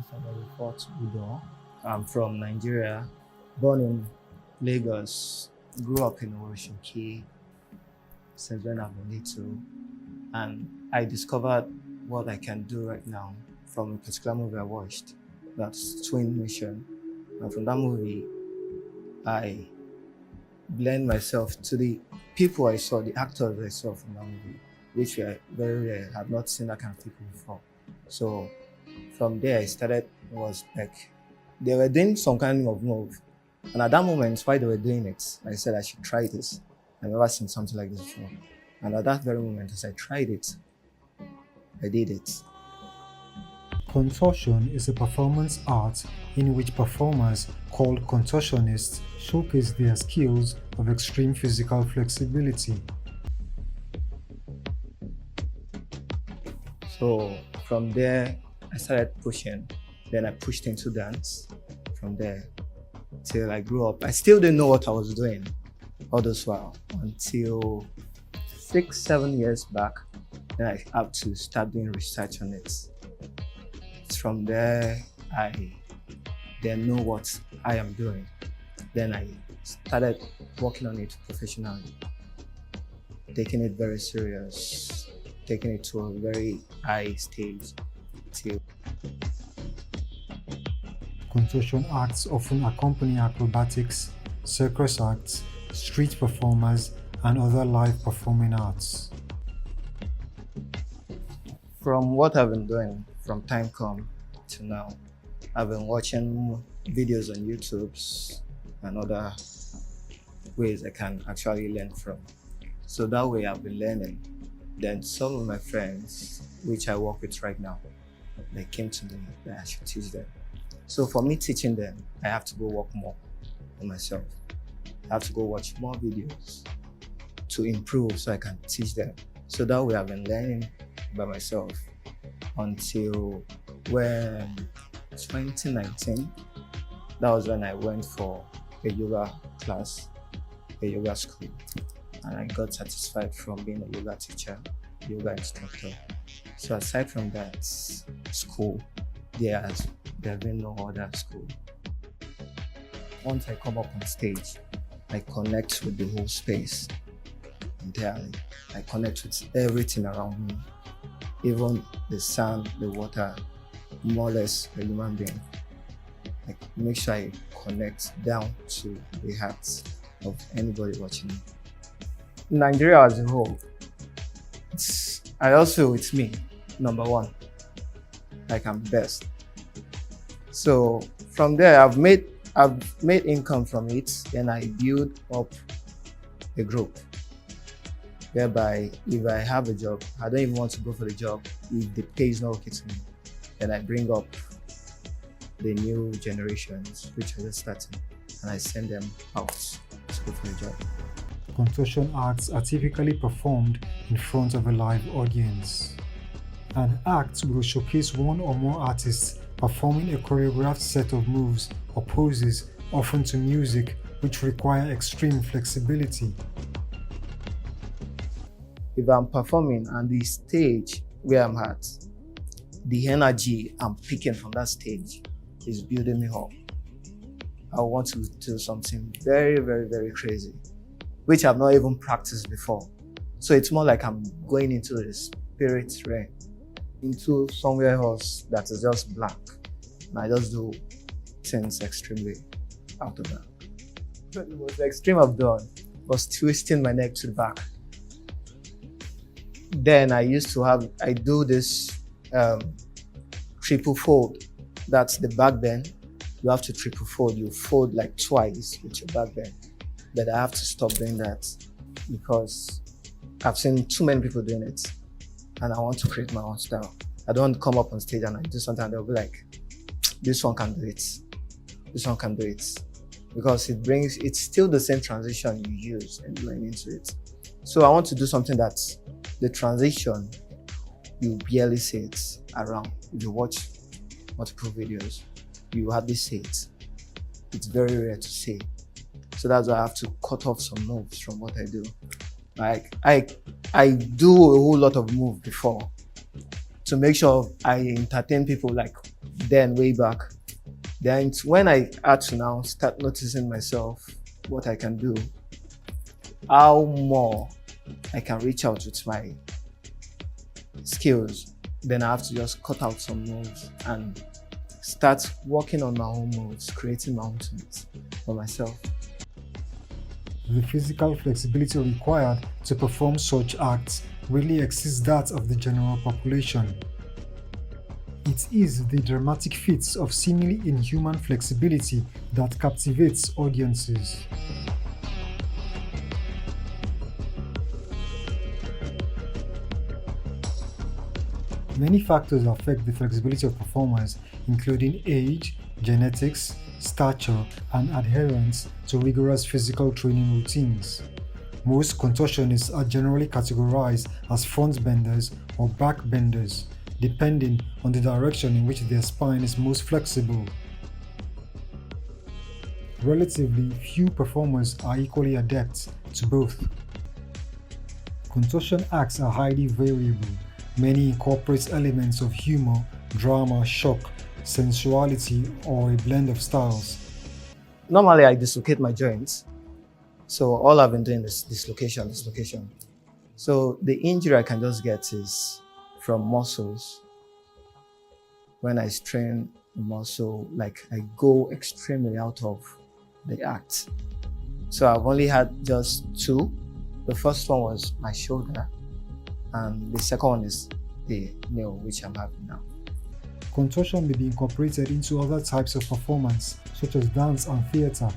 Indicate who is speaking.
Speaker 1: myself, I refer to Udoh. I'm from Nigeria, born in Lagos, grew up in Oworo since when I've been little, and I discovered what I can do right now from a particular movie I watched, that's Twin Mission. And from that movie, I blend myself to the people I saw, the actors I saw from that movie, which were very rare. I've not seen that kind of people before. So from there, I started, was like, they were doing some kind of move. And at that moment, while they were doing it, I said I should try this. I've never seen something like this before. And at that very moment, as I tried it, I did it.
Speaker 2: Contortion is a performance art in which performers, called contortionists, showcase their skills of extreme physical flexibility.
Speaker 1: So from there, I started pushing. Then I pushed into dance. From there, till I grew up, I still didn't know what I was doing all this while until 6-7 years back. Then I had to start doing research on it. From there, I then know what I am doing. Then I started working on it professionally, taking it very serious, taking it to a very high stage. Till
Speaker 2: Contortion acts often accompany acrobatics, circus acts, street performers, and other live performing arts.
Speaker 1: from what I've been doing from time come to now, I've been watching videos on YouTube and other ways I can actually learn from. So that way I've been learning. Then some of my friends, which I work with right now, they came to me that I should teach them. So for me teaching them, I have to go work more on myself. I have to go watch more videos to improve so I can teach them. So that way I've been learning by myself until when 2019, that was when I went for a yoga class, a yoga school, and I got satisfied from being a yoga teacher, yoga instructor. So aside from that school, there has been no other school. Once I come up on stage, I connect with the whole space entirely. I connect with everything around me, even the sound, the water, more or less a human being. Like make sure I connect down to the hearts of anybody watching me. Nigeria as a whole, I also, it's me, number one, like I'm best. So from there, I've made income from it, then I build up a group whereby if I have a job, I don't even want to go for the job. If the pay is not okay to me, then I bring up the new generations, which are just starting, and I send them out to go for the job.
Speaker 2: Contortion acts are typically performed in front of a live audience. An act will showcase one or more artists performing a choreographed set of moves or poses, often to music, which require extreme flexibility.
Speaker 1: If I'm performing and the stage where I'm at, the energy I'm picking from that stage is building me up, I want to do something very, very, very crazy, which I've not even practiced before. So it's more like I'm going into the spirit realm, into somewhere else that is just blank. And I just do things extremely out of that. But the most extreme I've done was twisting my neck to the back. Then I do this triple fold. That's the back bend. You have to triple fold. You fold like twice with your back bend. But I have to stop doing that because I've seen too many people doing it and I want to create my own style. I don't want to come up on stage and I do something and they'll be like, this one can do it. This one can do it. Because it's still the same transition you use and you learn into it. So I want to do something that the transition, you barely see it around. If you watch multiple videos, you hardly see it. It's very rare to see. So that's why I have to cut off some moves from what I do. Like I do a whole lot of moves before to make sure I entertain people like then way back. Then when I had to now start noticing myself, what I can do, how more I can reach out with my skills, then I have to just cut out some moves and start working on my own moves, creating my own tools for myself.
Speaker 2: The physical flexibility required to perform such acts really exceeds that of the general population. It is the dramatic feats of seemingly inhuman flexibility that captivates audiences. Many factors affect the flexibility of performers, including age, genetics, stature, and adherence to rigorous physical training routines. Most contortionists are generally categorized as front benders or back benders, depending on the direction in which their spine is most flexible. Relatively few performers are equally adept to both. Contortion acts are highly variable. Many incorporate elements of humor, drama, shock, sensuality, or a blend of styles.
Speaker 1: Normally, I dislocate my joints. So all I've been doing is dislocation. So the injury I can just get is from muscles. When I strain a muscle, like I go extremely out of the act. So I've only had just two. The first one was my shoulder, and the second one is the knee, which I'm having now.
Speaker 2: Contortion may be incorporated into other types of performance, such as dance and theater.